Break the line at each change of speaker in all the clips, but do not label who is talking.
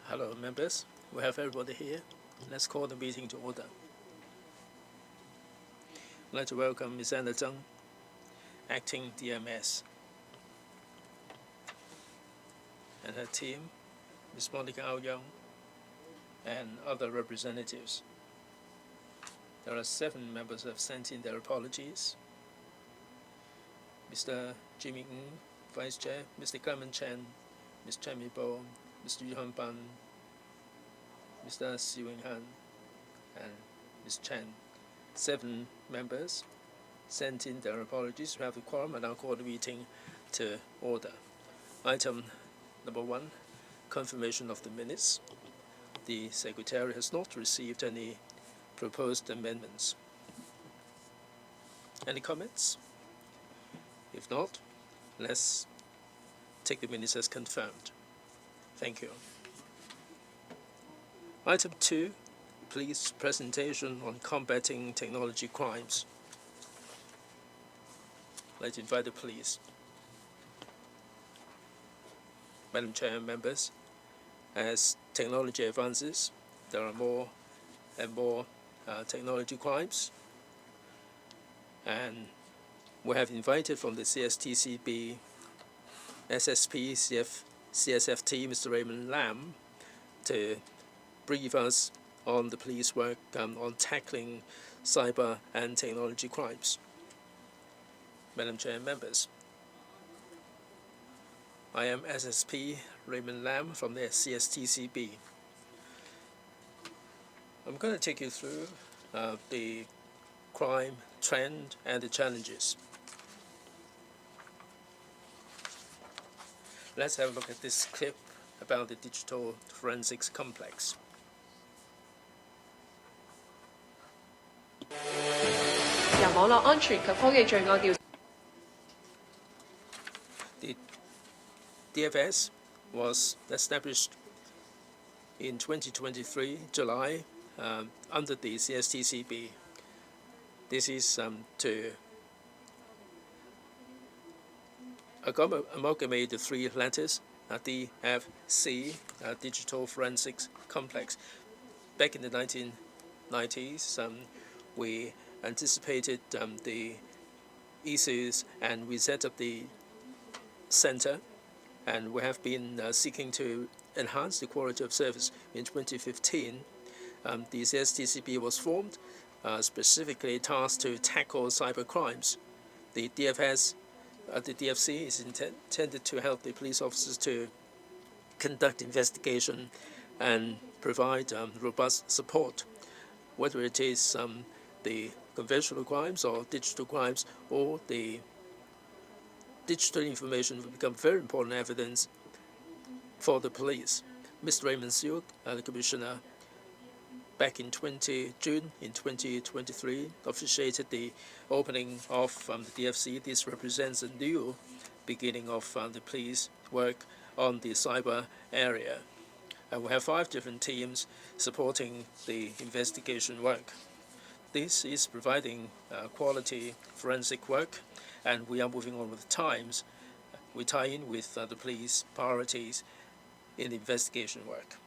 Hello, members. We have everybody here. Let's call the meeting to order. I'd like to welcome Ms. Anna Zheng, Acting DMS, and her team, Ms. Monica Aoyang, and other representatives. There are 7 members who have sent in their apologies. Mr. Jimmy Ng, Vice Chair, Mr. Clement Chen, Ms. Chen Mibo, Mr. Yuhan Ban, Mr. Si Wing Han, and Ms. Chen. 7 members sent in their apologies. We have a quorum, and I'll call the meeting to order. Item number 1, confirmation of the minutes. The Secretary has not received any proposed amendments. Any comments? If not, let's take the minutes as confirmed. Thank you. Item 2, police presentation on combating technology crimes. Let's invite the police. Madam Chair and members, as technology advances, there are more and more technology crimes, and we have invited from the CSTCB, SSP, CSFT, Mr. Raymond Lam, to brief us on the police work on tackling cyber and technology crimes. Madam Chair and members, I am SSP Raymond Lam from the CSTCB. I'm going to take you through the crime trend and the challenges. Let's have a look at this clip about the digital forensics complex. The DFS was established in 2023, July, under the CSTCB. This is to amalgamate the 3 letters, DFC, Digital Forensics Complex. Back in the 1990s, we anticipated the issues, and we set up the center, and we have been seeking to enhance the quality of service. In 2015, the CSTCB was formed, specifically tasked to tackle cyber crimes. The DFC is intended to help the police officers to conduct investigation and provide robust support, whether it is the conventional crimes or digital crimes, or the digital information will become very important evidence for the police. Mr. Raymond Siuk, the Commissioner, back in June in 2023, officiated the opening of the DFC. This represents a new beginning of the police work on the cyber area. And we have 5 different teams supporting the investigation work. This is providing quality forensic work, and we are moving on with the times. We tie in with the police priorities in investigation work.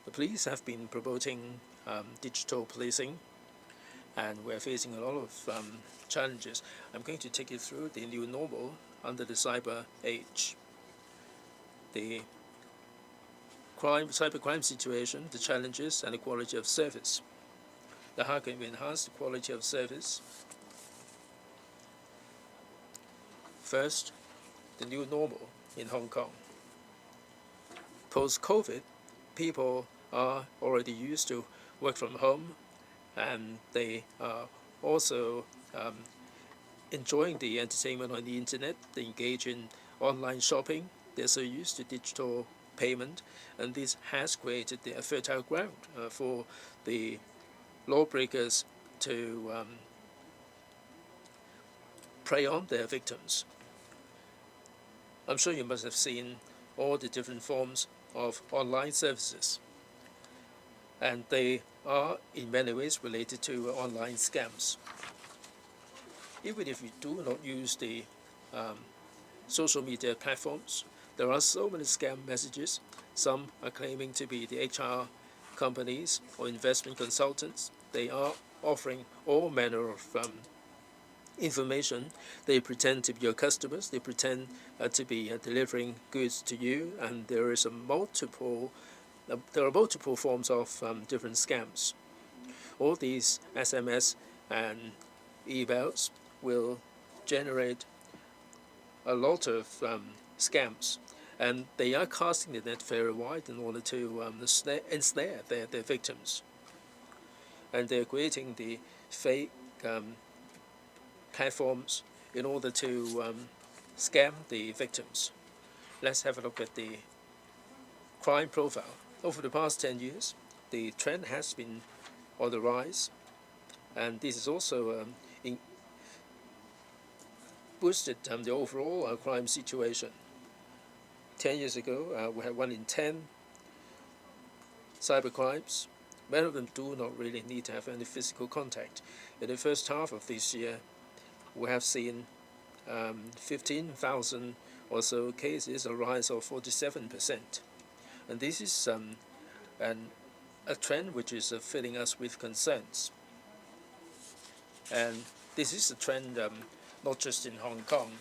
The police have been promoting digital policing, and we're facing a lot of challenges. I'm going to take you through the new normal under the cyber age. The cybercrime situation, the challenges, and the quality of service. How can we enhance the quality of service? First, the new normal in Hong Kong. Post-COVID, people are already used to work from home, and they are also enjoying the entertainment on the internet. They engage in online shopping. They're so used to digital payment, and this has created a fertile ground for the lawbreakers to prey on their victims. I'm sure you must have seen all the different forms of online services, and they are in many ways related to online scams. Even if you do not use the social media platforms. There are so many scam messages. Some are claiming to be the HR companies or investment consultants. They are offering all manner of information. They pretend to be your customers. They pretend to be delivering goods to you, and there are multiple forms of different scams. All these SMS and emails will generate a lot of scams, and they are casting the net very wide in order to ensnare their victims. And they're creating the fake platforms in order to scam the victims. Let's have a look at the crime profile. Over the past 10 years, the trend has been on the rise, and this is also boosted the overall crime situation. 10 years ago, we had 1 in 10 cybercrimes. Many of them do not really need to have any physical contact. In the first half of this year, we have seen 15,000 or so cases, a rise of 47%. And this is a trend which is filling us with concerns. And this is a trend not just in Hong Kong.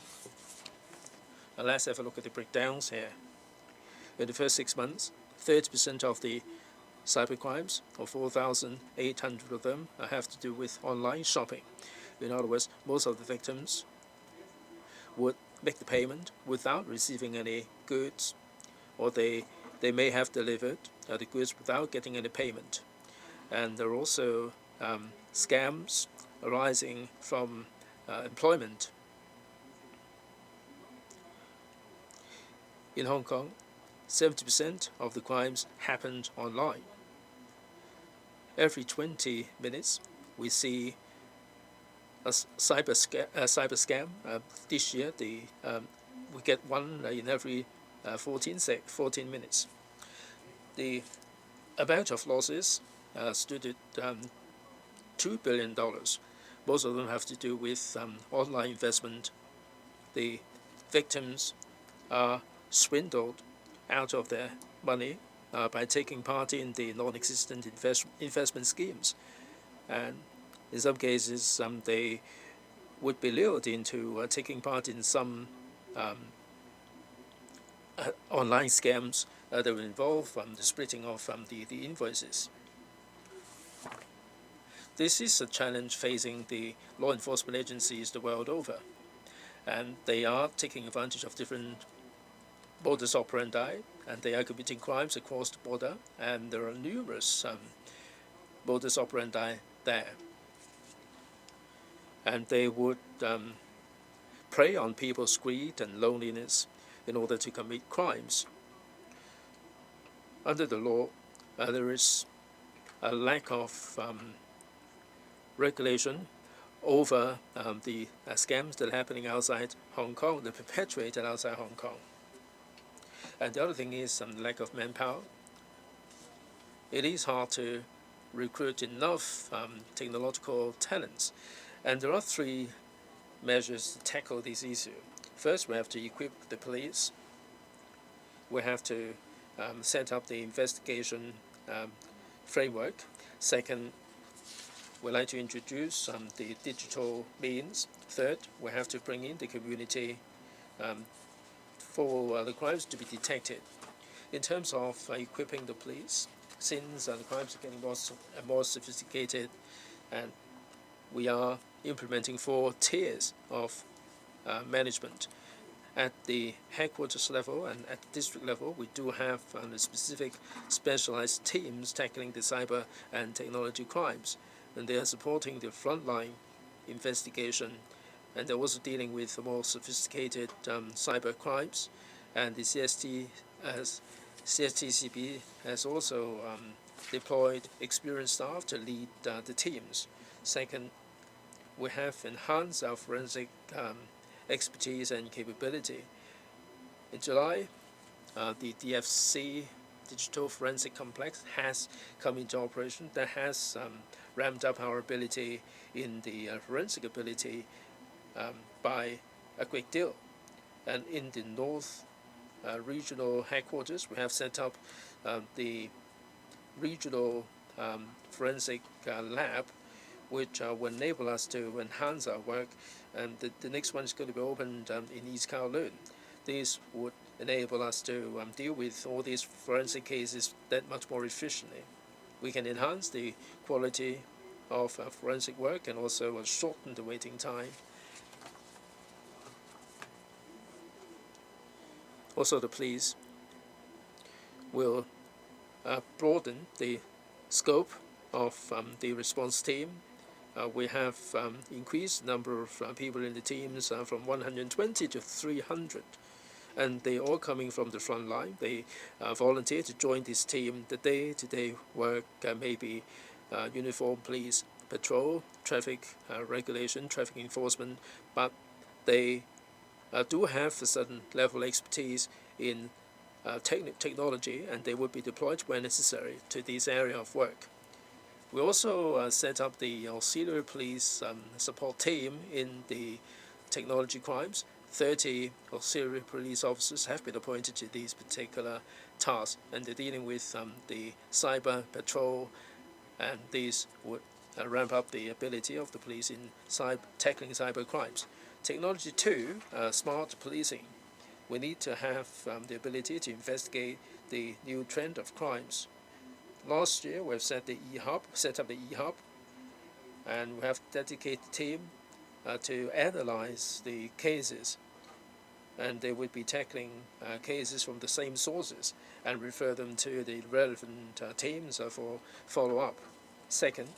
Let's have a look at the breakdowns here. In the first 6 months, 30% of the cybercrimes, or 4,800 of them, have to do with online shopping. In other words, most of the victims would make the payment without receiving any goods, or they may have delivered the goods without getting any payment. And there are also scams arising from employment. In Hong Kong, 70% of the crimes happened online. Every 20 minutes, we see a cyber scam. This year, we get one in every 14 minutes. The amount of losses stood at $2 billion. Most of them have to do with online investment. The victims are swindled out of their money by taking part in the non-existent investment schemes. And in some cases, they would be lured into taking part in some online scams that will involve the splitting of the invoices. This is a challenge facing the law enforcement agencies the world over, and they are taking advantage of different modus operandi, and they are committing crimes across the border, and there are numerous modus operandi there. And they would prey on people's greed and loneliness in order to commit crimes. Under the law, there is a lack of regulation over the scams that are happening outside Hong Kong, that are perpetuated outside Hong Kong. And the other thing is lack of manpower. It is hard to recruit enough technological talents. And there are 3 measures to tackle this issue. First, we have to equip the police. We have to set up the investigation framework. Second, we'd like to introduce the digital means. Third, we have to bring in the community for the crimes to be detected. In terms of equipping the police, since the crimes are getting more sophisticated, and we are implementing 4 tiers of management. At the headquarters level and at the district level, we do have specific specialized teams tackling the cyber and technology crimes, and they are supporting the frontline investigation, and they're also dealing with more sophisticated cyber crimes. And the CSTCB has also deployed experienced staff to lead the teams. Second, we have enhanced our forensic expertise and capability. In July, the DFC Digital Forensic Complex has come into operation. That has ramped up our ability in the forensic ability by a great deal. And in the North regional headquarters, we have set up the regional forensic lab, which will enable us to enhance our work. And the next one is going to be opened in East Kowloon. This would enable us to deal with all these forensic cases that much more efficiently. We can enhance the quality of forensic work and also shorten the waiting time. Also, the police will broaden the scope of the response team. We have increased the number of people in the teams from 120 to 300, and they all coming from the front line. They volunteer to join this team. The day-to-day work may be uniform police patrol, traffic regulation, traffic enforcement, but they do have a certain level of expertise in technology, and they would be deployed where necessary to this area of work. We also set up the auxiliary police support team in the technology crimes. 30 auxiliary police officers have been appointed to these particular tasks, and they're dealing with the cyber patrol, and these would ramp up the ability of the police in tackling cyber crimes. Technology 2, smart policing. We need to have the ability to investigate the new trend of crimes. Last year, we've set up the e-hub, and we have a dedicated team to analyze the cases, and they would be tackling cases from the same sources and refer them to the relevant teams for follow-up. Second,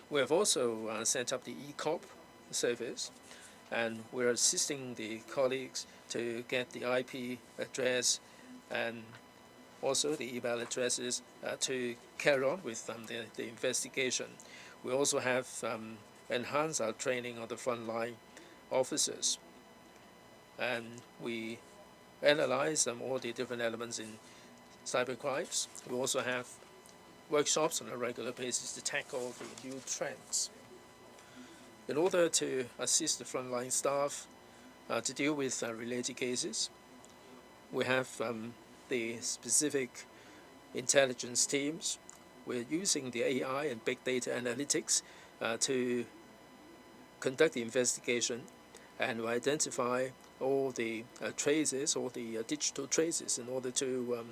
we have also set up the e-COP service, and we're assisting the colleagues to get the IP address and also the email addresses to carry on with the investigation. We also have enhanced our training of the frontline officers, and we analyze all the different elements in cybercrimes. We also have workshops on a regular basis to tackle the new trends. In order to assist the frontline staff to deal with related cases, we have the specific intelligence teams. We're using the AI and big data analytics to conduct the investigation and identify all the traces, all the digital traces, in order to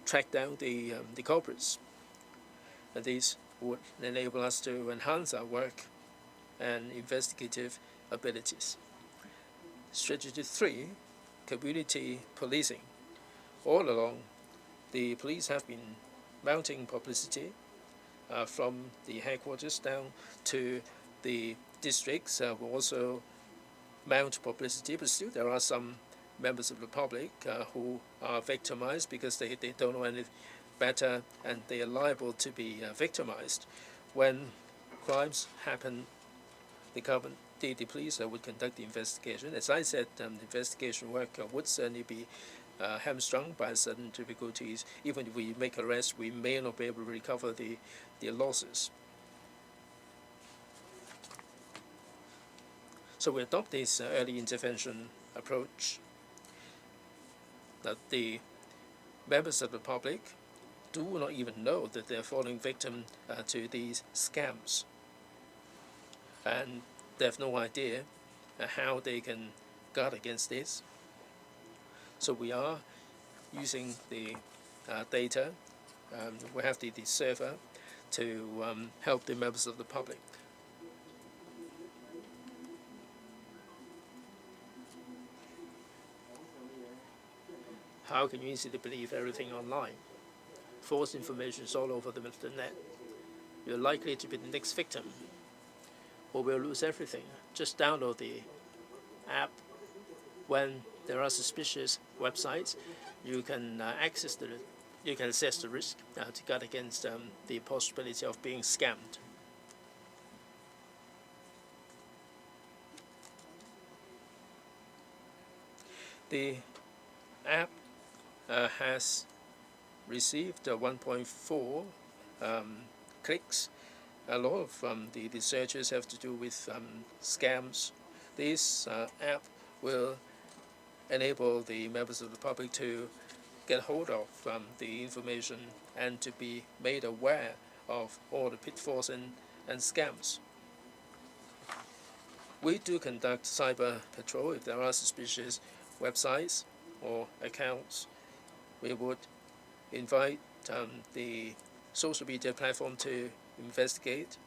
track down the culprits. And these would enable us to enhance our work and investigative abilities. Strategy 3, community policing. All along, the police have been mounting publicity from the headquarters down to the districts. We also mount publicity, but still there are some members of the public who are victimized because they don't know any better, and they are liable to be victimized. When crimes happen, the police would conduct the investigation. As I said, the investigation work would certainly be hamstrung by certain difficulties. Even if we make arrests, we may not be able to recover the losses. So we adopt this early intervention approach, that the members of the public do not even know that they're falling victim to these scams, and they have no idea how they can guard against this. So we are using the data. We have the server to help the members of the public. How can you easily believe everything online? False information is all over the net. You're likely to be the next victim, or will lose everything. Just download the app. When there are suspicious websites, you can you can assess the risk to guard against the possibility of being scammed. The app has received 1.4 clicks. A lot of the searches have to do with scams. This app will enable the members of the public to get hold of the information and to be made aware of all the pitfalls and scams. We do conduct cyber patrol. If there are suspicious websites or accounts, we would invite the social media platform to investigate,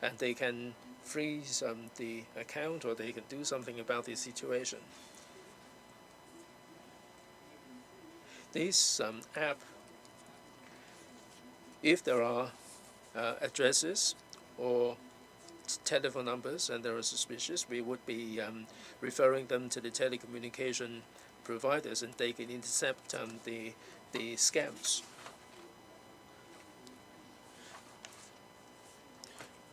and they can freeze the account, or they can do something about the situation. This app, if there are addresses or telephone numbers and they are suspicious, we would be referring them to the telecommunication providers, and they can intercept the scams.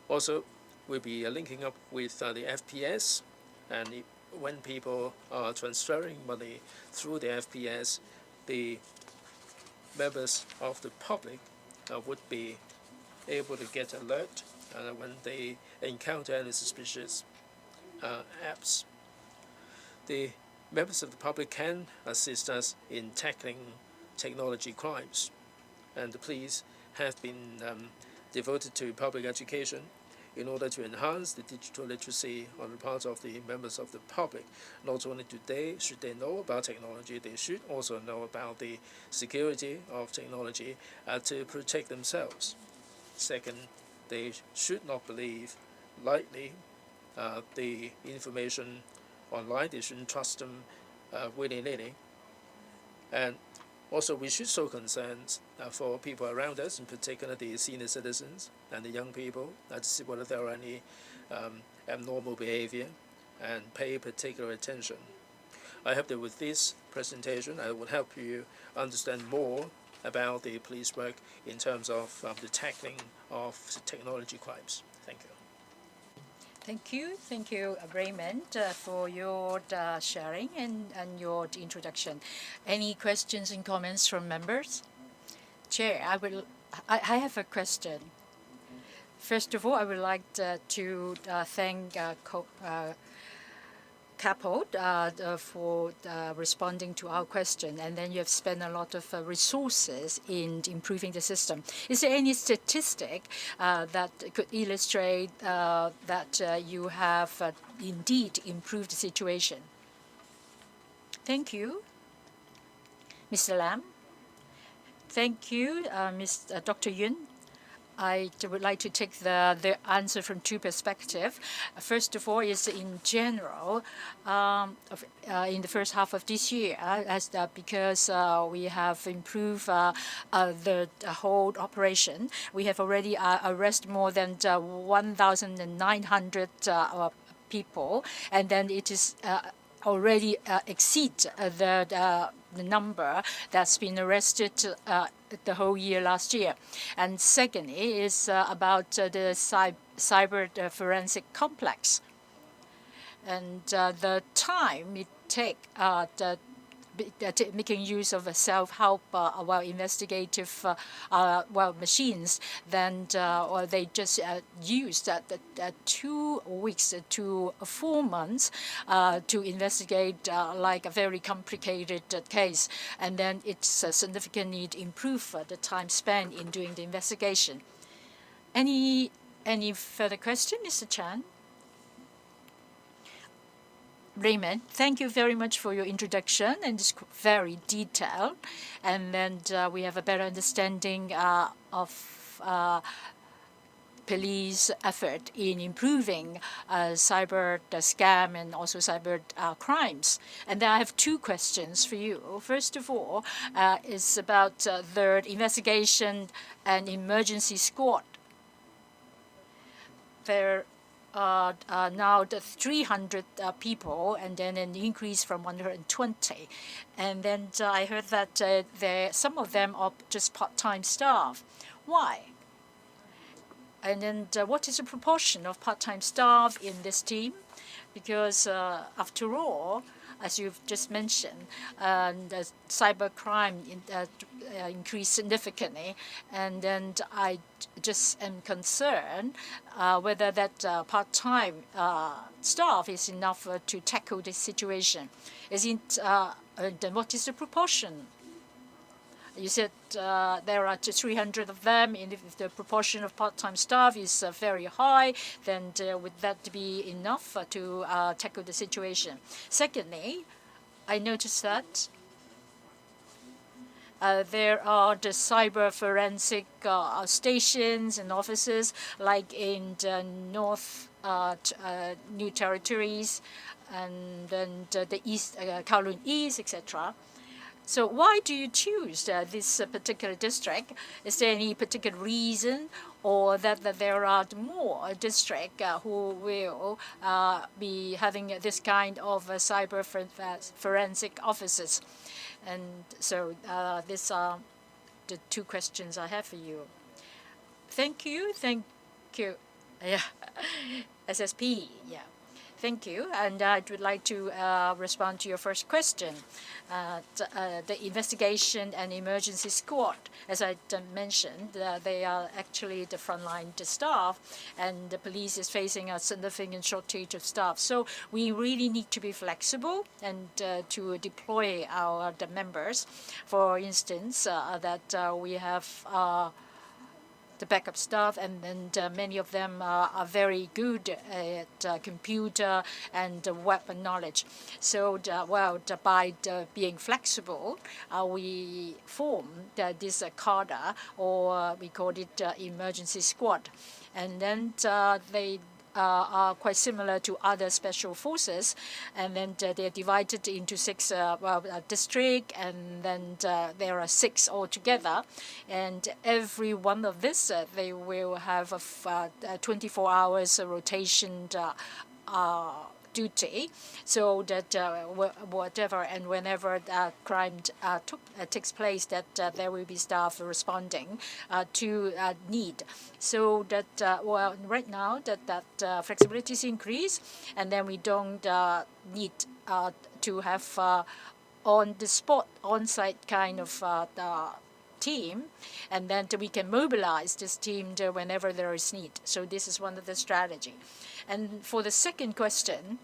Also, we'll be linking up with the FPS, and when people are transferring money through the FPS, the members of the public would be able to get alert when they encounter any suspicious apps. The members of the public can assist us in tackling technology crimes, and the police have been devoted to public education in order to enhance the digital literacy on the part of the members of the public. Not only should they know about technology, they should also know about the security of technology to protect themselves. Second, they should not believe lightly the information online. They shouldn't trust them willy-nilly. And also, we should show concern for people around us, in particular the senior citizens and the young people, to see whether there are any abnormal behavior and pay particular attention. I hope that with this presentation, I will help you understand more about the police work in terms of the tackling of technology crimes. Thank you.
Thank you, Raymond, for your sharing and your introduction. Any questions and comments from members? Chair, I have a question. First of all, I would like to thank CAPO for responding to our question, and then you have spent a lot of resources in improving the system. Is there any statistic that could illustrate that you have indeed improved the situation? Thank you. Mr. Lam. Thank you, Dr. Yun. I would like to take the answer from two perspectives. First of all, is in general, in the first half of this year, because we have improved the whole operation, we have already arrested more than 1,900 people, and then it is already exceed the number that's been arrested the whole year last year. And secondly is about the cyber forensic complex. And the time it takes making use of a self-help investigative machines, then or they just use 2 weeks to 4 months to investigate like a very complicated case, and then it's significantly improve the time spent in doing the investigation. Any further question, Mr. Chan? Raymond, thank you very much for your introduction, and it's very detailed. And then we have a better understanding of police effort in improving cyber scam and also cyber crimes. And then I have two questions for you. First of all, is about the investigation and emergency squad. There now the 300 people, and then an increase from 120. And then I heard that some of them are just part-time staff. Why? And then what is the proportion of part-time staff in this team? Because after all, as you've just mentioned, and cybercrime increased significantly. And then I just am concerned whether that part-time staff is enough to tackle this situation. Then what is the proportion? You said there are 300 of them, and if the proportion of part-time staff is very high, then would that be enough to tackle the situation? Secondly, I noticed that there are the cyber forensic stations and offices, like in the North New Territories, and then the East, Kowloon East, etc. So why do you choose this particular district? Is there any particular reason, or that there are more districts who will be having this kind of cyber forensic offices? And so these are the two questions I have for you. Thank you. Yeah, SSP, yeah. Thank you, and I would like to respond to your first question. The investigation and emergency squad, as I mentioned, they are actually the frontline staff, and the police is facing a significant shortage of staff. So we really need to be flexible and to deploy the members. For instance, that we have the backup staff, and many of them are very good at computer and weapon knowledge. So, by being flexible, we form this CADA, or we call it emergency squad, and then they are quite similar to other special forces, and then they're divided into 6 districts, and then there are 6 altogether, and every one of this they will have a 24 hours rotation duty, so that whatever and whenever crime takes place, that there will be staff responding to need. So that right now that flexibility is increased, and then we don't need to have on the spot, on-site kind of team, and then we can mobilize this team whenever there is need. So this is one of the strategy. And for the second question,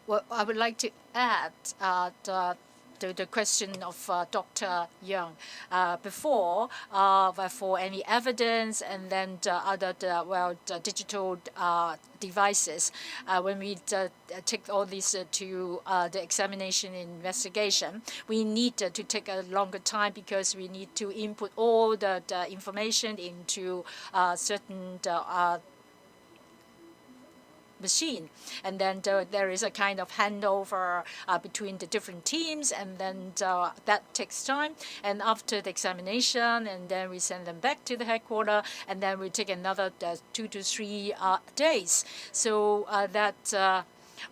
well, I would like to add the question of Dr. Young before for any evidence, and then other digital devices. When we take all these to the examination and investigation, we need to take a longer time, because we need to input all the information into certain machine, and then there is a kind of handover between the different teams, and then that takes time, and after the examination, and then we send them back to the headquarters, and then we take another 2 to 3 days. So that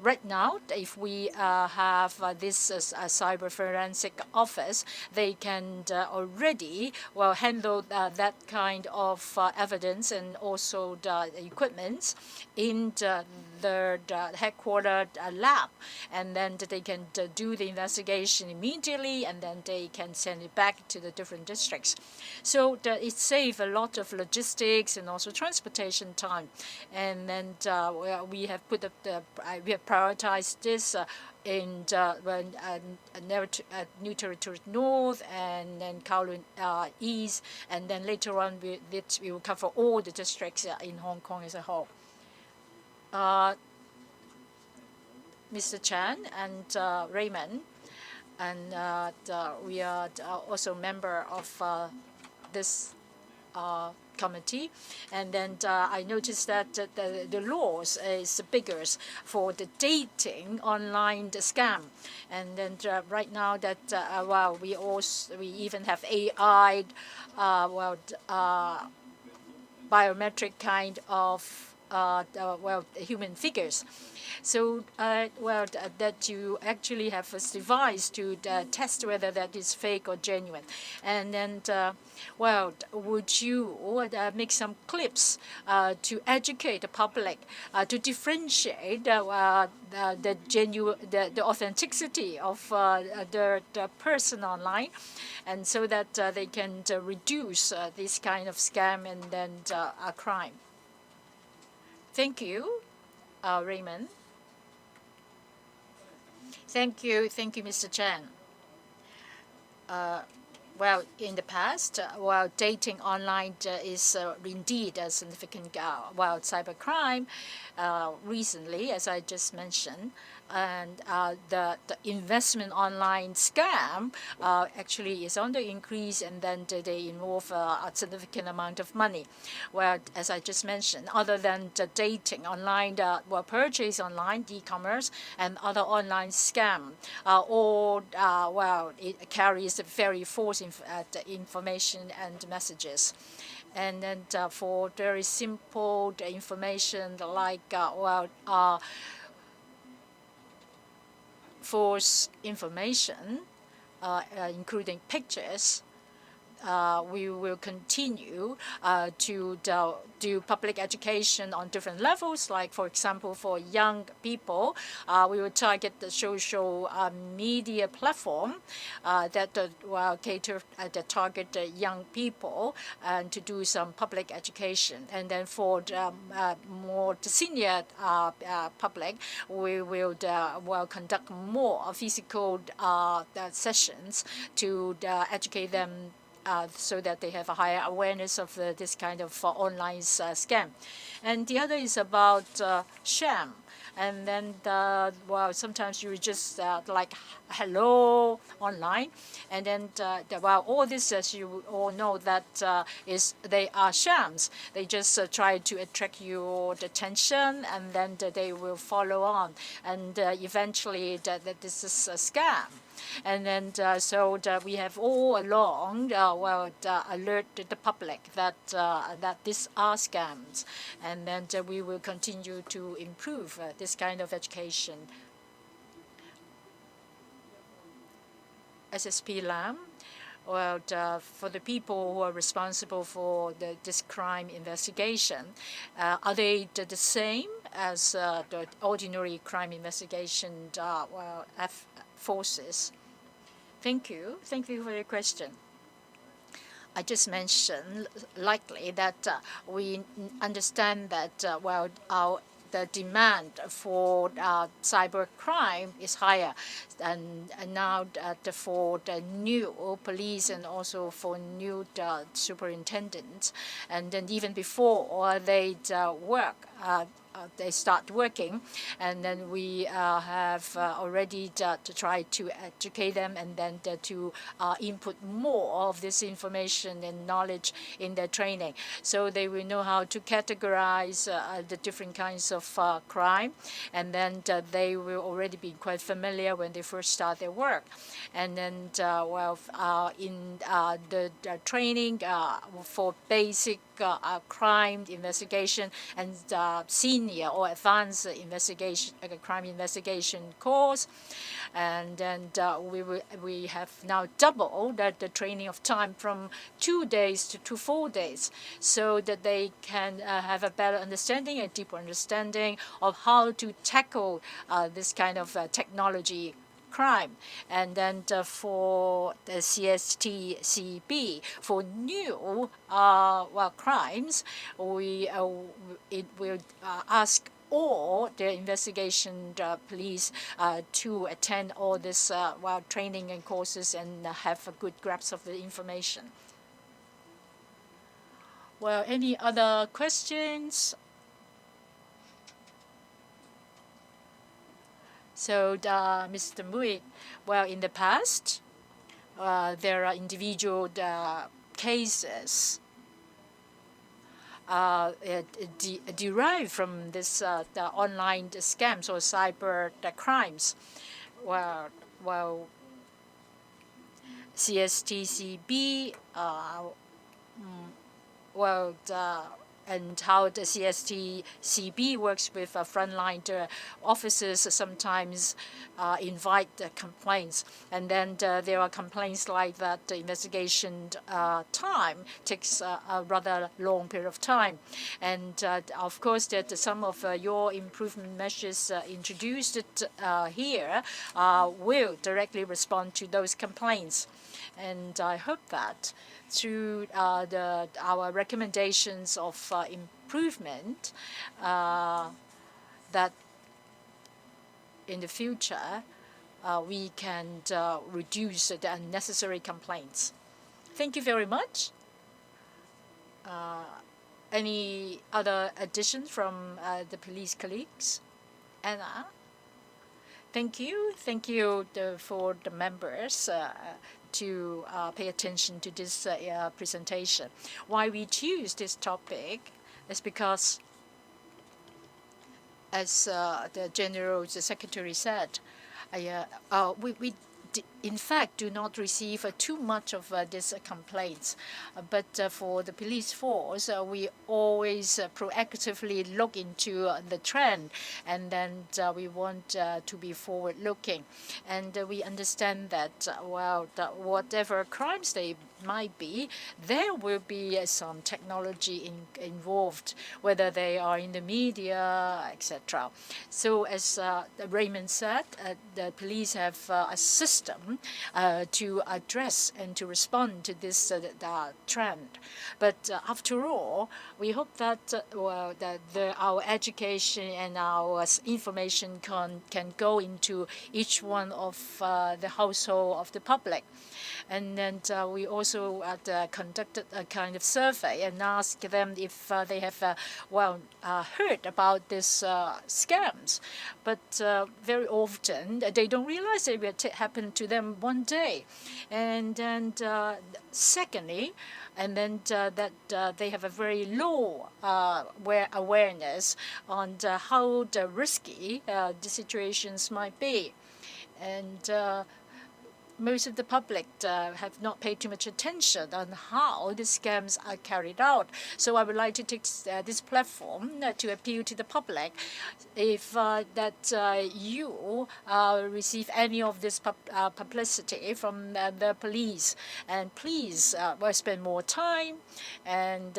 right now, if we have this cyber forensic office, they can already handle that kind of evidence, and also the equipment in the headquarter lab, and then they can do the investigation immediately, and then they can send it back to the different districts. So it saves a lot of logistics and also transportation time. And then we have put up we have prioritized this in New Territory North, and then Kowloon East, and then later on we will cover all the districts in Hong Kong as a whole. Mr. Chan and Raymond, and we are also member of this committee, and then I noticed that the laws is bigger for the dating online scam, and then right now that we even have AI, biometric kind of human figures. So, that you actually have a device to test whether that is fake or genuine. And then, would you make some clips to educate the public to differentiate the authenticity of the person online, and so that they can reduce this kind of scam and then a crime? Thank you, Raymond. Thank you, Mr. Chen. Well, in the past, dating online is indeed a significant, cybercrime. Recently, as I just mentioned, and the investment online scam actually is on the increase, and then they involve a significant amount of money. Well, as I just mentioned, other than the dating online, purchase online, e-commerce, and other online scam, it carries very false information and messages. And then for very simple information like false information, including pictures, we will continue to do public education on different levels. Like, for example, for young people, we will target the social media platform that cater that target young people, and to do some public education. And then for more senior public, we will conduct more physical sessions to educate them so that they have a higher awareness of this kind of online scam. And the other is about sham. And then, sometimes you just like hello online, and then all this, as you all know, that they are shams. They just try to attract your attention, and then they will follow on, and eventually that this is a scam. And then we have all along alerted the public that these are scams, and then we will continue to improve this kind of education. SSP Lam, for the people who are responsible for this crime investigation, are they the same as the ordinary crime investigation forces? Thank you. Thank you for your question. I just mentioned likely that we understand that the demand for cybercrime is higher, and now for the new police and also for new superintendents, and then even before they work. They start working, and then we have already to try to educate them, and then to input more of this information and knowledge in their training, so they will know how to categorize the different kinds of crime, and then they will already be quite familiar when they first start their work. And then in the training for basic crime investigation and senior or advanced investigation crime investigation course, and then we have now doubled the training of time from 2 days to 4 days, so that they can have a better understanding, a deeper understanding of how to tackle this kind of technology crime. And then for the CSTCB, for new crimes, it will ask all the investigation police to attend all this training and courses, and have a good grasp of the information. Well, any other questions? So, Mr. Mui, in the past, there are individual cases derived from this the online scams or cyber crimes. CSTCB and how the CSTCB works with frontline officers sometimes invite complaints. And then there are complaints like that the investigation time takes a rather long period of time. And of course, that some of your improvement measures introduced here will directly respond to those complaints. And I hope that through our recommendations of improvement, that in the future we can reduce the unnecessary complaints. Thank you very much. Any other additions from the police colleagues? Anna? Thank you. Thank you for the members to pay attention to this presentation. Why we choose this topic is because, as the General Secretary said, we in fact do not receive too much of these complaints. But for the police force, we always proactively look into the trend, and then we want to be forward-looking. And we understand that, well, whatever crimes they might be, there will be some technology involved, whether they are in the media, etc. So as Raymond said, the police have a system to address and to respond to this trend. But after all, we hope that, our education and our information can go into each one of the household of the public. And then we also conducted a kind of survey and asked them if they have heard about these scams. But very often they don't realize it will happen to them one day. And then secondly, and then that they have a very low awareness on how risky the situations might be. And most of the public have not paid too much attention on how the scams are carried out. So I would like to take this platform to appeal to the public. If you receive any of this publicity from the police, and please spend more time. And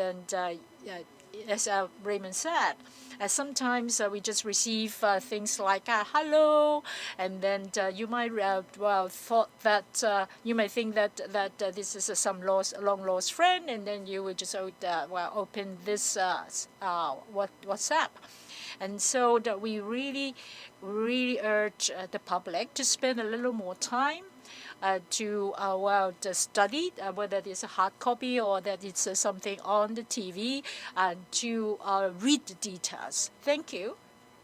as Raymond said, sometimes we just receive things like hello, and then you might you may think that this is some long lost friend, and then you will just open this WhatsApp. And so that we really urge the public to spend a little more time to study whether it's a hard copy or that it's something on the TV, and to read the details. Thank you.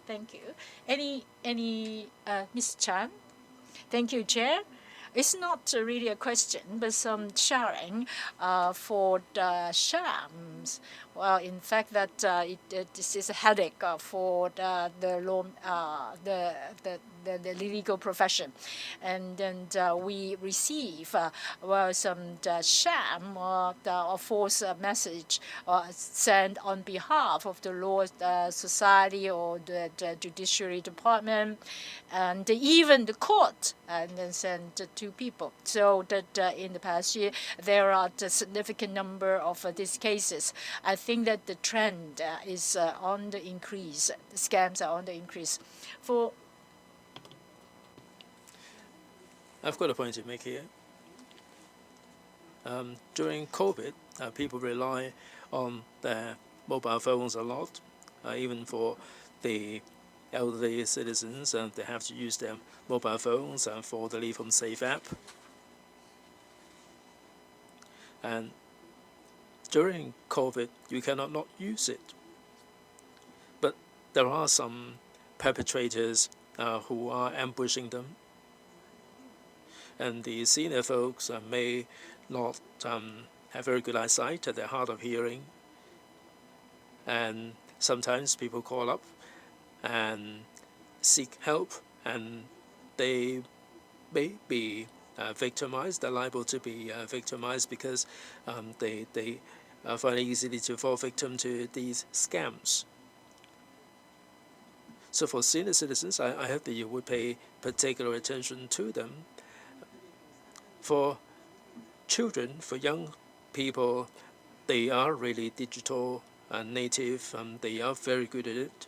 Thank you. Any Ms. Chan? Thank you, Chair. It's not really a question, but some sharing for the shams. Well, in fact, that this is a headache for the legal profession, and then we receive some sham or false message sent on behalf of the law society or the judiciary department, and even the court, and then sent to people. So that in the past year there are a significant number of these cases. I think that the trend is on the increase. The scams are on the increase.
I've got a point to make here. During COVID, people rely on their mobile phones a lot, even for the elderly citizens, and they have to use their mobile phones for the Leave Home Safe app. And during COVID, you cannot not use it. But there are some perpetrators who are ambushing them. And the senior folks may not have very good eyesight, they're hard of hearing. And sometimes people call up and seek help, and they may be victimized. They're liable to be victimized because they find it easily to fall victim to these scams. So for senior citizens, I hope that you would pay particular attention to them. For children, for young people, they are really digital and native, and they are very good at it.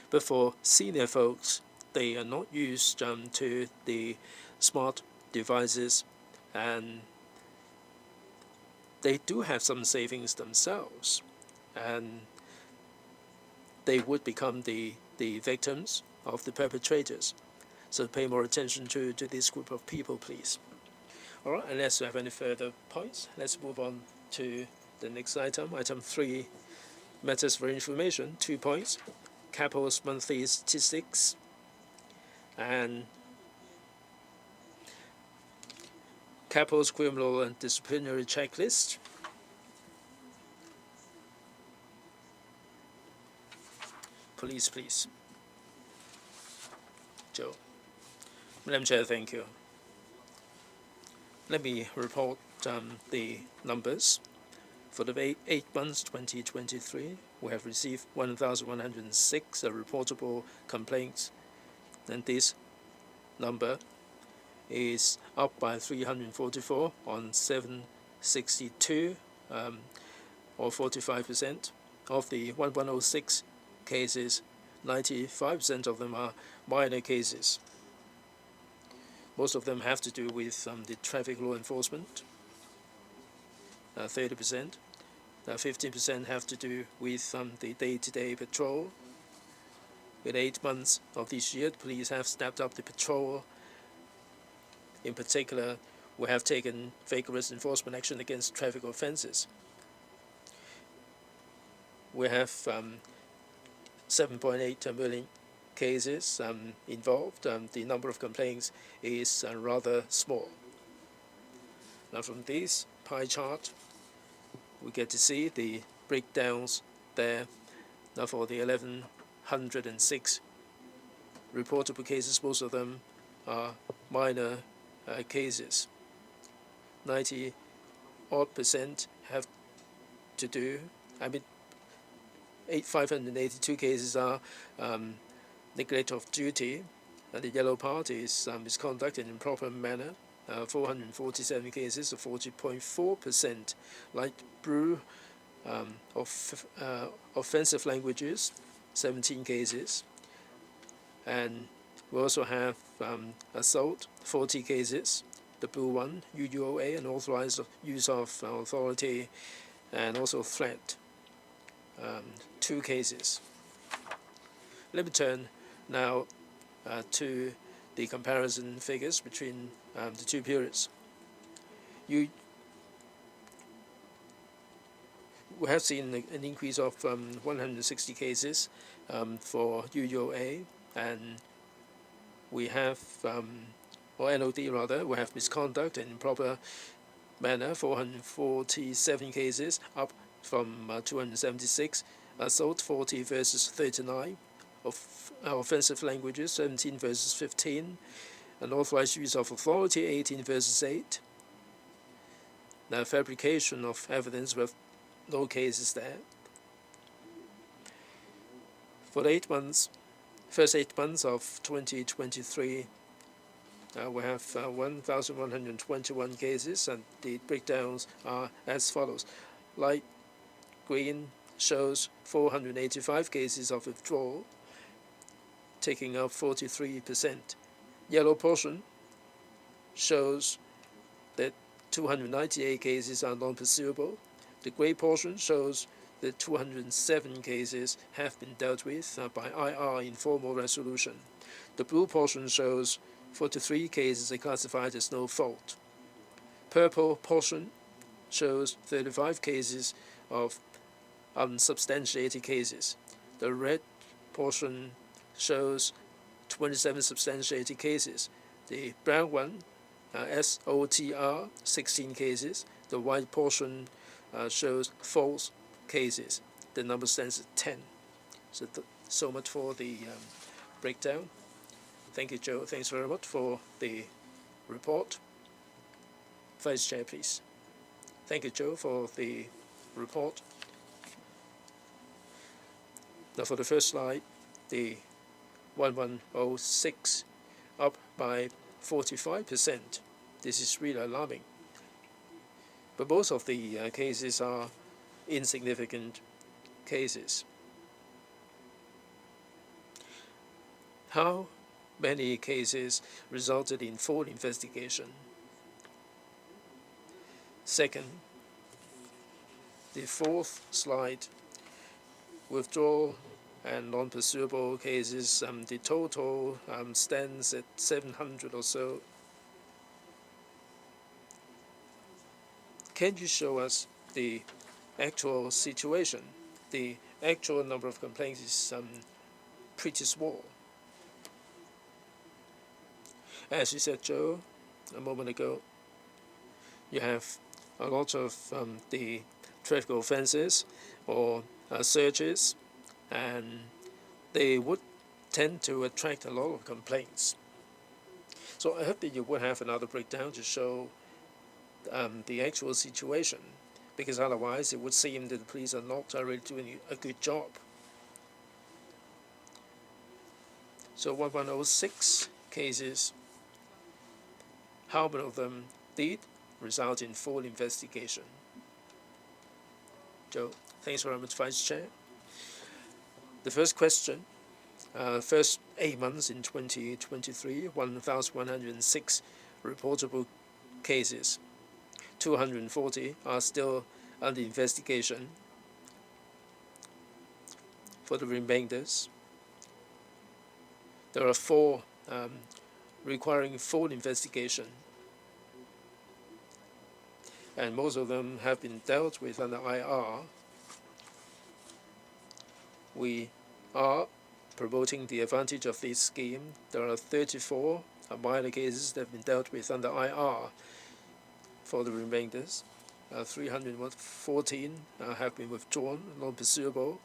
But for senior folks, they are not used to the smart devices, and they do have some savings themselves, and they would become the victims of the perpetrators. So pay more attention to this group of people, please. All right, unless you have any further points, let's move on to the next item. Item 3, matters for information, 2 points. CAPO's monthly statistics and CAPO's criminal and disciplinary checklist. Please. Joe. Madam Chair, thank you. Let me report the numbers. For the 8 months 2023, we have received 1,106 reportable complaints, and this number is up by 344 on 762, or 45%. Of the 1,106 cases, 95% of them are minor cases. Most of them have to do with the traffic law enforcement, 30%. 15% have to do with the day-to-day patrol. In 8 months of this year, the police have stepped up the patrol. In particular, we have taken vigorous enforcement action against traffic offences. We have 7.8 million cases involved. The number of complaints is rather small. Now from this pie chart, we get to see the breakdowns there. Now for the 1,106 reportable cases, most of them are minor cases. 90% have to do, 582 cases are neglect of duty, and the yellow part is misconduct in improper manner. 447 cases, or 40.4%, light blue of offensive languages, 17 cases, and we also have assault, 40 cases, the blue one, UUOA, unauthorized use of authority, and also threat, 2 cases. Let me turn now to the comparison figures between the 2 periods. We have seen an increase of 160 cases for UUOA, and we have, or NOD rather, we have misconduct in improper manner, 447 cases, up from 276, assault 40 versus 39, of offensive languages 17 versus 15, unauthorized use of authority 18 versus 8. Now fabrication of evidence with no cases there. For the first 8 months of 2023, we have 1,121 cases, and the breakdowns are as follows. Light green shows 485 cases of withdrawal, taking up 43%. Yellow portion shows that 298 cases are non-pursuable. The grey portion shows that 207 cases have been dealt with by IR informal resolution. The blue portion shows 43 cases are classified as no fault. Purple portion shows 35 cases of unsubstantiated cases. The red portion shows 27 substantiated cases. The brown one, SOTR, 16 cases. The white portion shows false cases. The number stands at 10. So much for the breakdown. Thank you, Joe. Thanks very much for the report. Vice Chair, please. Thank you, Joe, for the report. Now for the first slide, the 1106 up by 45%. This is really alarming. But most of the cases are insignificant cases. How many cases resulted in full investigation? Second, the fourth slide, withdrawal and non-pursuable cases, the total stands at 700 or so. Can you show us the actual situation? The actual number of complaints is pretty small. As you said, Joe, a moment ago, you have a lot of the traffic offences or searches, and they would tend to attract a lot of complaints. So I hope that you would have another breakdown to show the actual situation, because otherwise it would seem that the police are not really doing a good job. So 1106 cases, how many of them did result in full investigation? Joe, thanks very much, Vice Chair. The first question, first 8 months in 2023, 1,106 reportable cases. 240 are still under investigation. For the remainders, there are 4 requiring full investigation, and most of them have been dealt with under IR. We are promoting the advantage of this scheme. There are 34 minor cases that have been dealt with under IR. For the remainders, 314 have been withdrawn, non-pursuable,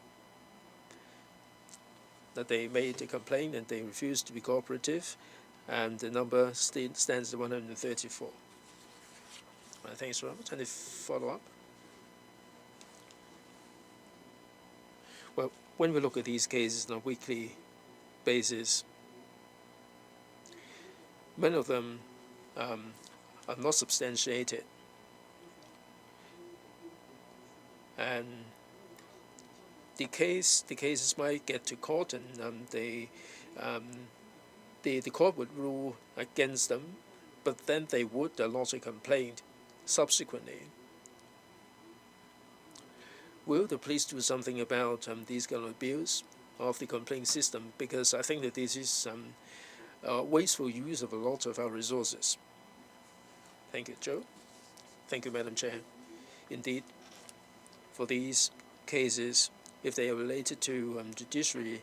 that they made a complaint and they refused to be cooperative, and the number stands at 134. Thanks, Robert. Any follow-up? Well, when we look at these cases on a weekly basis, many of them are not substantiated, and the cases might get to court, and the court would rule against them, but then they would lodge a complaint subsequently. Will the police do something about these kind of abuse of the complaint system? Because I think that this is wasteful use of a lot of our resources. Thank you, Joe. Thank you, Madam Chair. Indeed, for these cases, if they are related to judiciary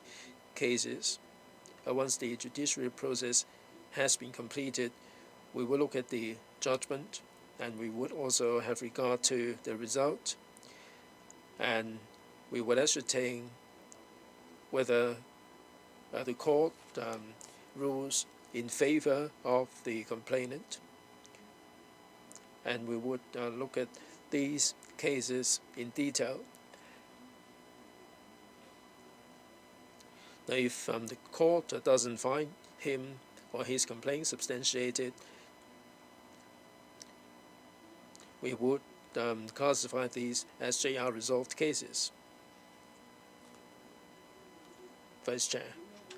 cases, once the judiciary process has been completed, we will look at the judgment, and we would also have regard to the result, and we would ascertain whether the court rules in favor of the complainant, and we would look at these cases in detail. Now, if the court doesn't find him or his complaint substantiated, we would classify these as JR resolved cases. Vice Chair,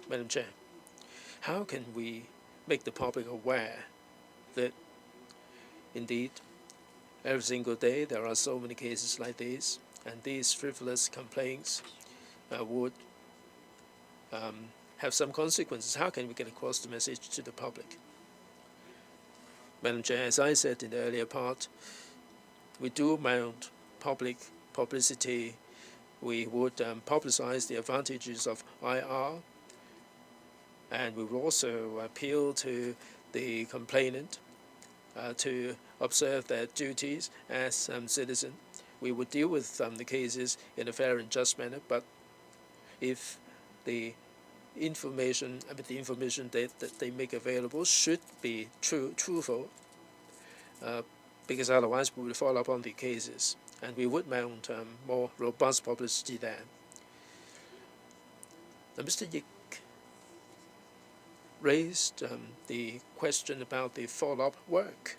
Madam Chair, how can we make the public aware that indeed every single day there are so many cases like these, and these frivolous complaints would have some consequences? How can we get across the message to the public? Madam Chair, as I said in the earlier part, we do mount public publicity. We would publicize the advantages of IR, and we will also appeal to the complainant to observe their duties as citizen. We would deal with the cases in a fair and just manner, but if the information that they make available should be truthful, because otherwise we would follow up on the cases and we would mount more robust publicity there. Now, Mr. Yik raised the question about the follow-up work.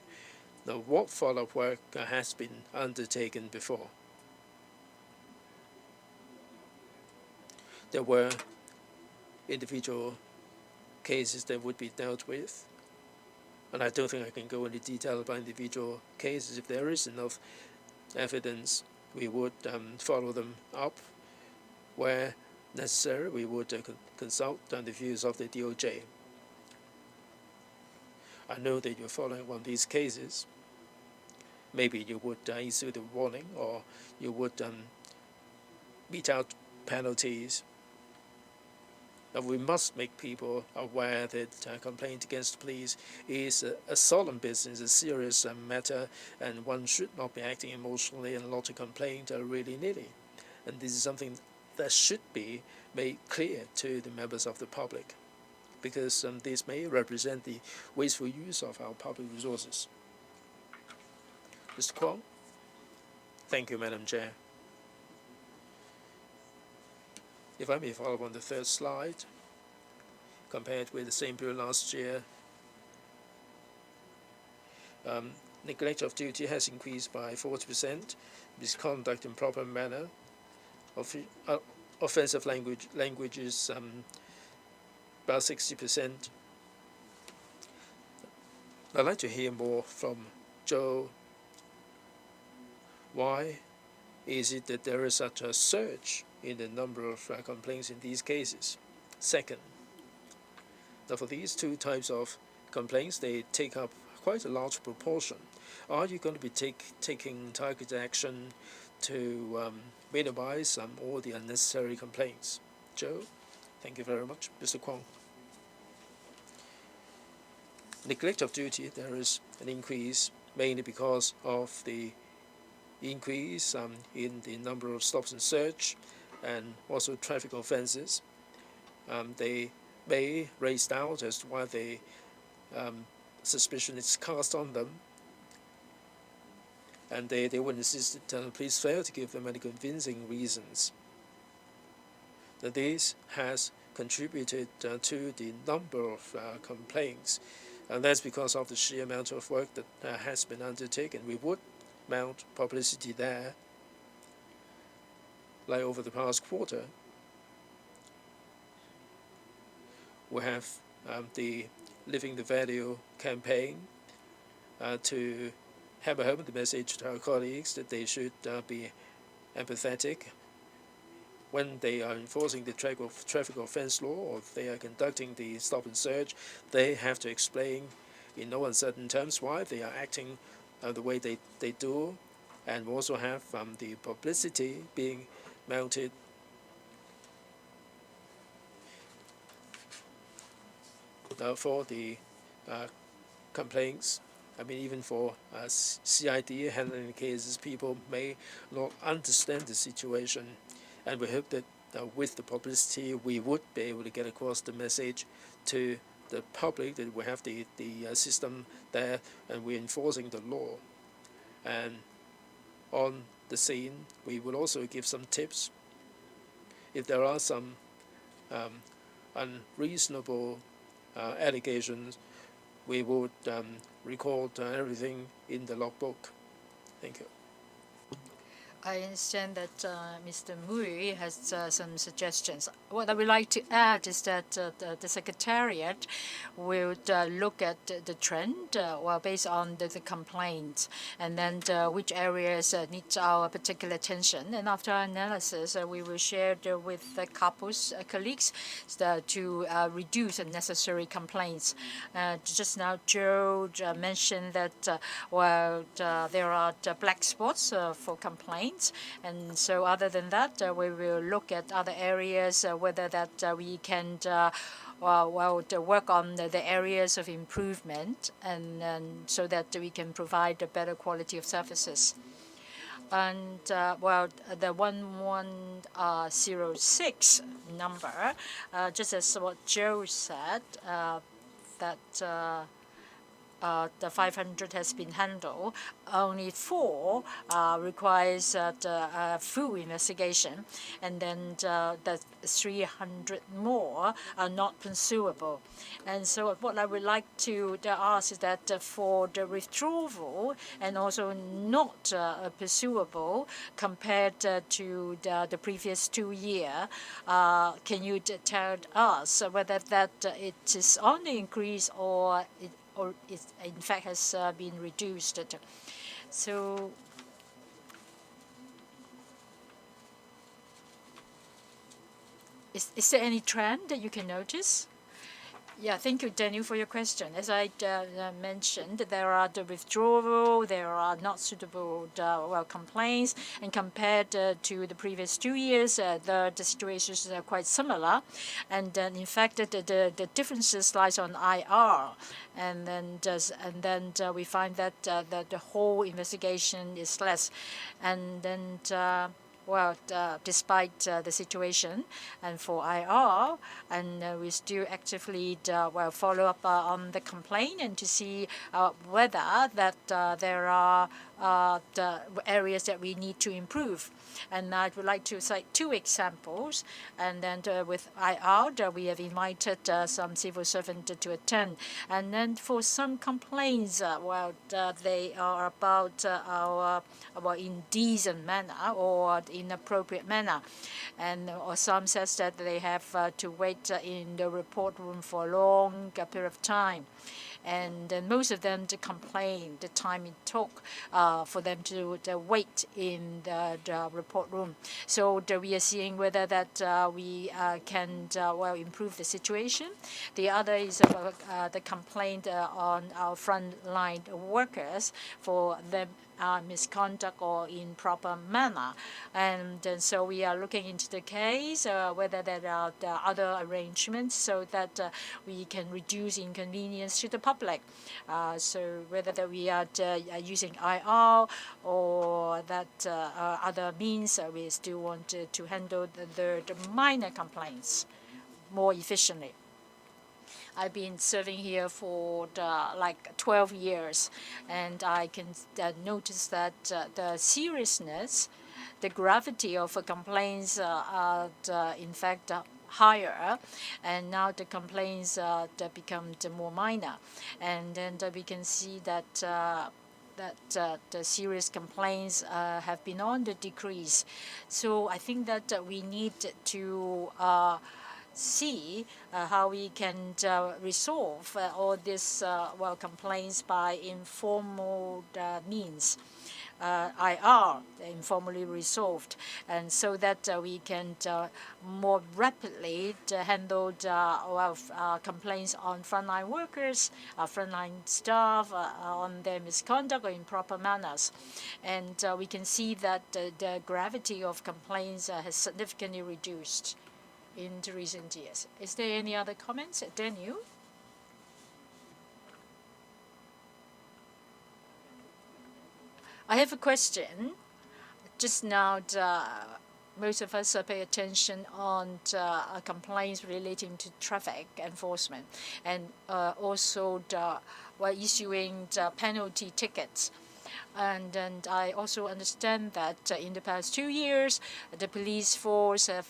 Now, what follow-up work has been undertaken before? There were individual cases that would be dealt with, and I don't think I can go into detail about individual cases. If there is enough evidence, we would follow them up. Where necessary, we would consult on the views of the DOJ. I know that you're following one of these cases. Maybe you would issue the warning, or you would mete out penalties. Now, we must make people aware that complaint against the police is a solemn business, a serious matter, and one should not be acting emotionally and lodge a complaint willy-nilly. And this is something that should be made clear to the members of the public, because this may represent the wasteful use of our public resources. Mr. Kwong? Thank you, Madam Chair. If I may follow on the third slide, compared with the same period last year, neglect of duty has increased by 40%, misconduct in proper manner, offensive language is about 60%. I'd like to hear more from Joe. Why is it that there is such a surge in the number of complaints in these cases? Second, now for these two types of complaints, they take up quite a large proportion. Are you going to be taking targeted action to minimize all the unnecessary complaints? Joe? Thank you very much. Mr. Kwong. Neglect of duty, there is an increase mainly because of the increase in the number of stops and search and also traffic offences. They may raise doubt as to why the suspicion is cast on them, and they would insist that the police fail to give them any convincing reasons. Now, this has contributed to the number of complaints, and that's because of the sheer amount of work that has been undertaken. We would mount publicity there, like over the past quarter. We have the Living the Value campaign to hammer home the message to our colleagues that they should be empathetic when they are enforcing the traffic offence law, or if they are conducting the stop and search. They have to explain in no uncertain terms why they are acting the way they do, and we also have the publicity being mounted for the complaints. I mean, even for CID handling the cases, people may not understand the situation, and we hope that with the publicity we would be able to get across the message to the public that we have the system there and we're enforcing the law. And on the scene, we will also give some tips. If there are some unreasonable allegations, we would record everything in the logbook. Thank you.
I understand that Mr. Mui has some suggestions. What I would like to add is that the Secretariat will look at the trend based on the complaints, and then which areas need our particular attention. And after our analysis, we will share with the CAPO's colleagues to reduce unnecessary complaints. Just now, Joe mentioned that there are black spots for complaints. And so other than that, we will look at other areas, whether that we can work on the areas of improvement, and so that we can provide a better quality of services. And the 1106 number, just as what Joe said, that the 500 has been handled, only 4 requires the full investigation, and then the 300 more are not pursuable. And so what I would like to ask is that for the withdrawal and also not pursuable compared to the previous 2 years, can you tell us whether that it is on the increase or it in fact has been reduced? So is there any trend that you can notice? Yeah, thank you, Daniel, for your question. As I mentioned, there are the withdrawal, there are not suitable complaints, and compared to the previous 2 years, the situations are quite similar. And then, in fact, the differences lies on IR, and then we find that the whole investigation is less, and then. Despite the situation, and for IR, and we still actively follow up on the complaint and to see whether that there are the areas that we need to improve. And I would like to cite 2 examples. And then with IR, we have invited some civil servants to attend. And then for some complaints, they are about our indecent manner or inappropriate manner, and or some says that they have to wait in the report room for a long period of time. And most of them complain the time it took for them to wait in the report room. So we are seeing whether that we can improve the situation. The other is about the complaint on our frontline workers for them misconduct or improper manner. And so we are looking into the case, whether there are the other arrangements so that we can reduce inconvenience to the public. So whether that we are using IR or that other means, we still want to handle the minor complaints more efficiently. I've been serving here for like 12 years, and I can notice that the seriousness, the gravity of complaints are in fact higher, and now the complaints that become more minor, and then we can see that the serious complaints have been on the decrease. So I think that we need to see how we can resolve all these complaints by informal means. IR informally resolved, and so that we can more rapidly handle complaints on frontline workers, frontline staff on their misconduct or improper manners. And we can see that the gravity of complaints has significantly reduced in the recent years. Is there any other comments? Daniel? I have a question. Just now, most of us pay attention on complaints relating to traffic enforcement, and also issuing penalty tickets. And I also understand that in the past 2 years, the police force have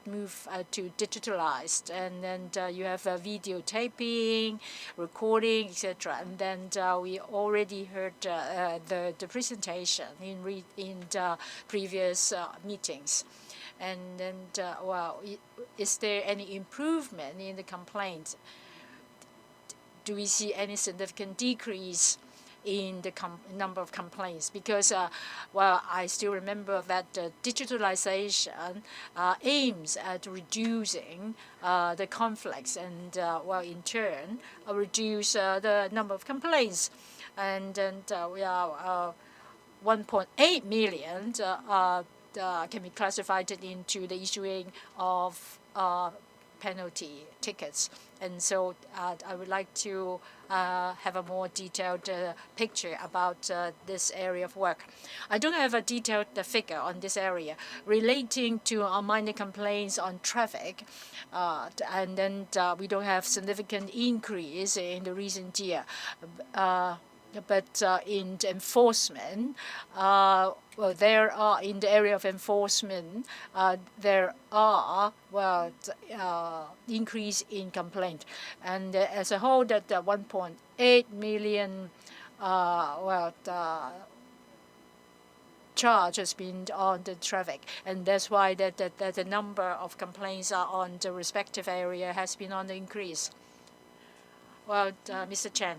moved to digitalized, and then you have videotaping, recording, etc. And then we already heard the presentation in the previous meetings. And then, is there any improvement in the complaints? Do we see any significant decrease in the number of complaints? Because, I still remember that digitalization aims at reducing the conflicts and, in turn, reduce the number of complaints. And then we are 1.8 million can be classified into the issuing of penalty tickets. And so I would like to have a more detailed picture about this area of work. I don't have a detailed figure on this area relating to minor complaints on traffic, and then we don't have significant increase in the recent year. But in enforcement, well, there are in the area of enforcement, there are increase in complaint, and as a whole, that 1.8 million charge has been on the traffic, and that's why that the number of complaints on the respective area has been on the increase. Well, Mr. Chen,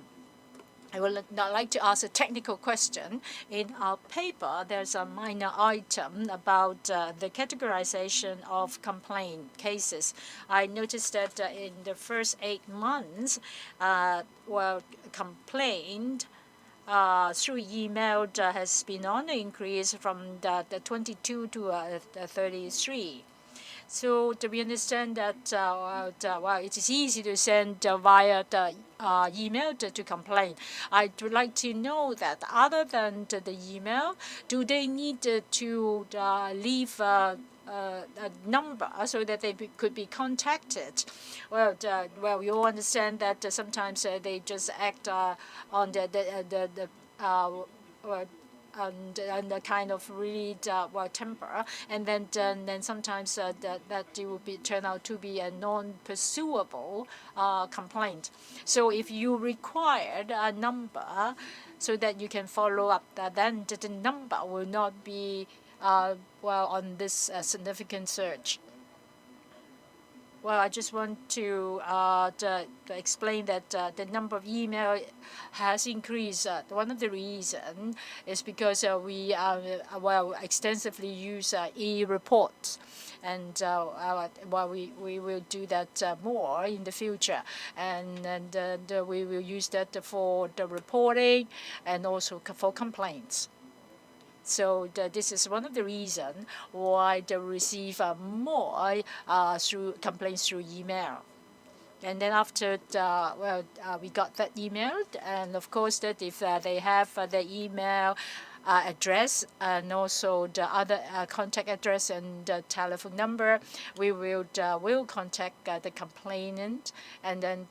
I would now like to ask a technical question. In our paper, there's a minor item about the categorization of complaint cases. I noticed that in the first 8 months, complaint through email has been on the increase from the 22 to 33. So do we understand that it is easy to send via the email to complain? I would like to know that other than the email, do they need to leave a number so that they could be contacted? Well, we all understand that sometimes they just act on and the kind of really temper, and then sometimes that it will turn out to be a non-pursuable complaint. So if you required a number so that you can follow up, then the number will not be on this significant search. Well, I just want to explain that the number of email has increased. One of the reasons is because we extensively use e-reports, and we will do that more in the future, and we will use that for the reporting and also for complaints. So this is one of the reasons why they receive more through complaints through email. And then after we got that email, and of course that if they have the email address and also the other contact address and telephone number, we will contact the complainant, and then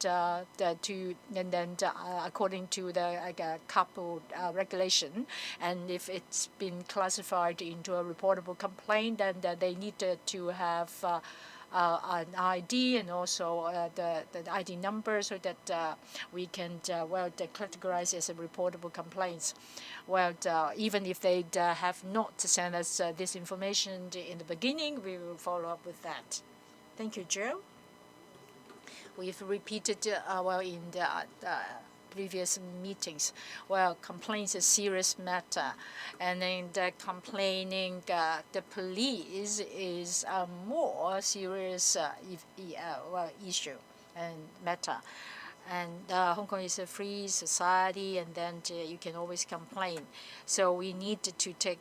according to the CAPO regulation, and if it's been classified into a reportable complaint, then they need to have an ID and also the ID number, so that we can categorize as a reportable complaints. Well, even if they have not sent us this information in the beginning, we will follow up with that. Thank you, Joe. We've repeated in the previous meetings. Well, complaints is a serious matter, and then the complaining the police is a more serious issue and matter. And Hong Kong is a free society, and then you can always complain. So we need to take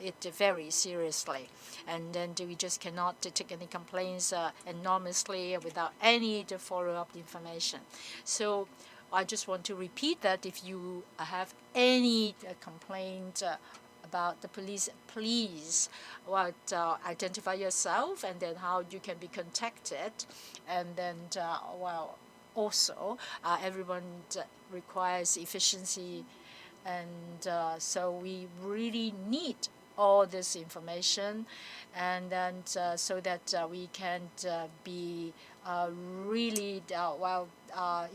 it very seriously, and then we just cannot take any complaints anonymously without any follow-up information. So I just want to repeat that if you have any complaint about the police, please identify yourself, and then how you can be contacted, and then also everyone requires efficiency, and so we really need all this information, and then so that we can be really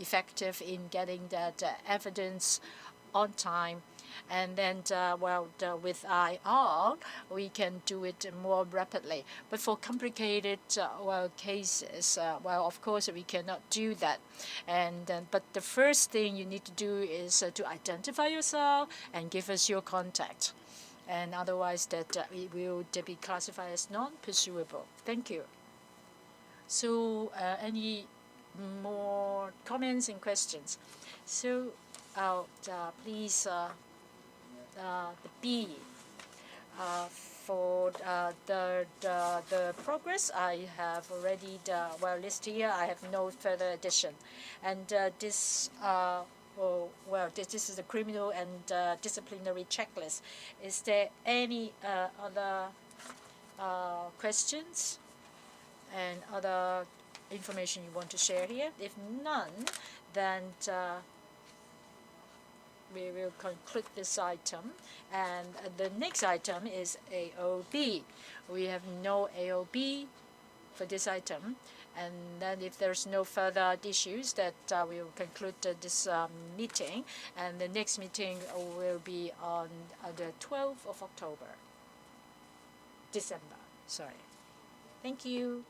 effective in getting that evidence on time. And then with IR, we can do it more rapidly. But for complicated cases, of course we cannot do that. And but the first thing you need to do is to identify yourself and give us your contact. And otherwise that it will be classified as non-pursuable. Thank you. So any more comments and questions? So please, the B, For the progress, I have already listed here. I have no further addition, and this. This is the criminal and disciplinary checklist. Is there any other questions and other information you want to share here? If none, then we will conclude this item. And the next item is AOB. We have no AOB for this item. And then if there's no further issues, that we will conclude this meeting. And the next meeting will be on the 12th of December. Sorry. Thank you.